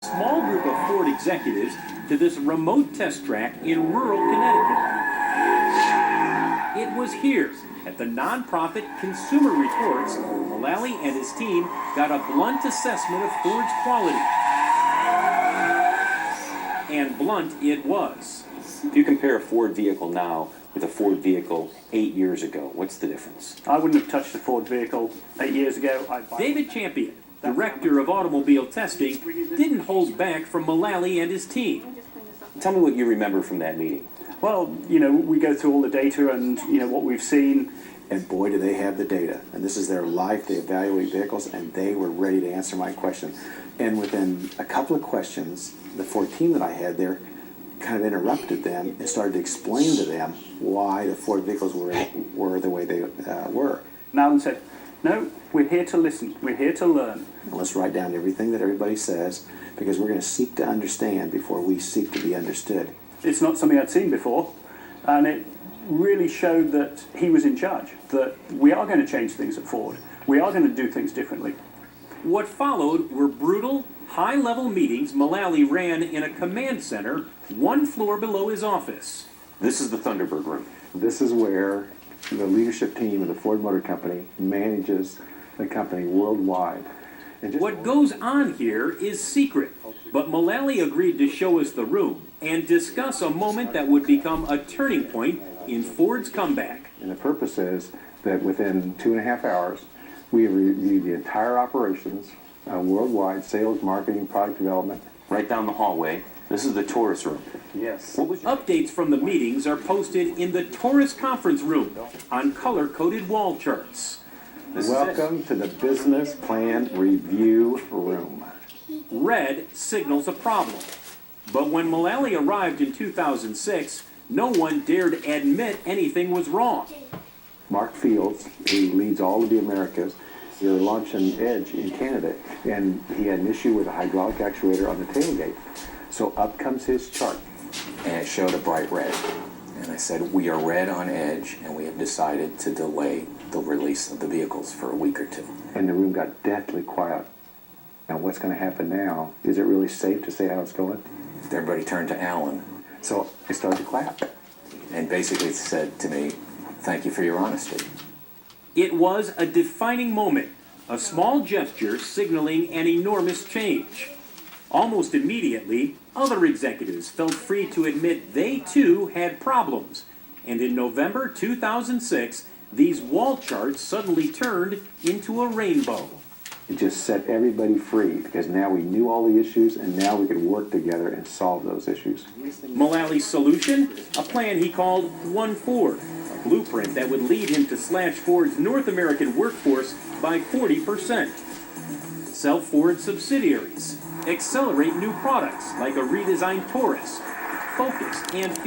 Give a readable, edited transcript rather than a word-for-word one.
Small group of Ford executives to this remote test track in rural Connecticut. It was here, at the nonprofit Consumer Reports, Mullally and his team got a blunt assessment of Ford's quality. And blunt it was. If you compare a Ford vehicle now with a Ford vehicle 8 years ago, what's the difference? I wouldn't have touched a Ford vehicle 8 years ago. David Champion, Director of Automobile Testing, didn't hold back from Mullally and his team. Tell me what you remember from that meeting. Well, we go through all the data and, what we've seen. And boy, do they have the data. And this is their life. They evaluate vehicles, and they were ready to answer my question. And within a couple of questions, the Ford team that I had there kind of interrupted them and started to explain to them why the Ford vehicles were the way they were. And Alan said, no, we're here to listen. We're here to learn. Let's write down everything that everybody says, because we're going to seek to understand before we seek to be understood. It's not something I'd seen before, and it really showed that he was in charge, that we are going to change things at Ford. We are going to do things differently. What followed were brutal, high-level meetings Mullally ran in a command center one floor below his office. This is the Thunderbird room. This is where the leadership team of the Ford Motor Company manages the company worldwide. What goes on here is secret, but Mullally agreed to show us the room and discuss a moment that would become a turning point in Ford's comeback. And the purpose is that within 2.5 hours, we have reviewed the entire operations, worldwide, sales, marketing, product development. Right down the hallway. This is the tourist room. Yes. Updates from the meetings are posted in the tourist conference room on color-coded wall charts. Welcome to the business plan review room. Red signals a problem. But when Mullally arrived in 2006, no one dared admit anything was wrong. Mark Fields, who leads all of the Americas, we were launching Edge in Canada, and he had an issue with a hydraulic actuator on the tailgate. So up comes his chart. And it showed a bright red. And I said, we are red on Edge, and we have decided to delay the release of the vehicles for a week or two. And the room got deathly quiet. Now what's going to happen now? Is it really safe to say how it's going? Everybody turned to Alan So I started to clap. and basically said to me, thank you for your honesty. It was a defining moment, a small gesture signaling an enormous change. Almost immediately, other executives felt free to admit they too had problems. And in November 2006, these wall charts suddenly turned into a rainbow. It just set everybody free, because now we knew all the issues, and now we could work together and solve those issues. Mullally's solution? A plan he called One Ford, a blueprint that would lead him to slash Ford's North American workforce by 40%. Sell Ford subsidiaries. Accelerate new products like a redesigned Taurus, Focus, and